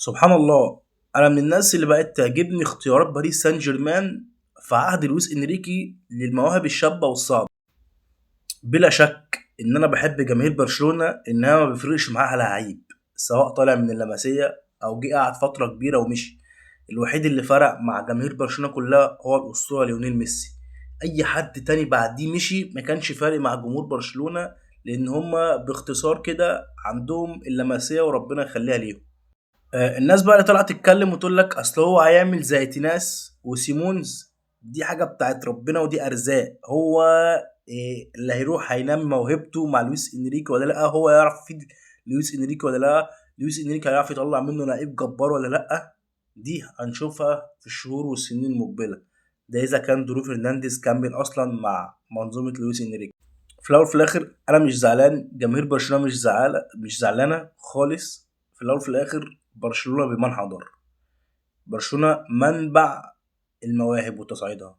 سبحان الله. انا من الناس اللي بقت تعجبني اختيارات باريس سان جيرمان في عهد لويس انريكي للمواهب الشابه والصاعده. بلا شك ان انا بحب جماهير برشلونه انها ما بيفرقش معاها لعيب، سواء طالع من اللمسيه او جه قعد فتره كبيره ومشي. الوحيد اللي فرق مع جماهير برشلونه كلها هو الاسطوره ليونيل ميسي. اي حد تاني بعديه مشي ما كانش فارق مع جمهور برشلونه، لان هما باختصار كده عندهم اللمسيه وربنا يخليها ليهم. الناس بقى اللي طلعت تتكلم وتقول لك اصل هو هيعمل زي تيناس وسيمونز، دي حاجه بتاعت ربنا ودي ارزاق. هو اللي هيروح هينمي موهبته مع لويس انريكي ولا لا؟ هو يعرف يفيد لويس انريكي ولا لا؟ لويس انريكي هيعرف يطلع منه لعيب جبار ولا لا؟ دي هنشوفها في الشهور والسنين المقبله. ده اذا كان درو فرنانديز كمل اصلا مع منظومه لويس انريكي. في الاول وفي الاخر انا مش زعلان، جماهير برشلونه مش زعلانه خالص. في الاول وفي الاخر برشلونه بمن حضر. برشلونه منبع المواهب وتصعيدها.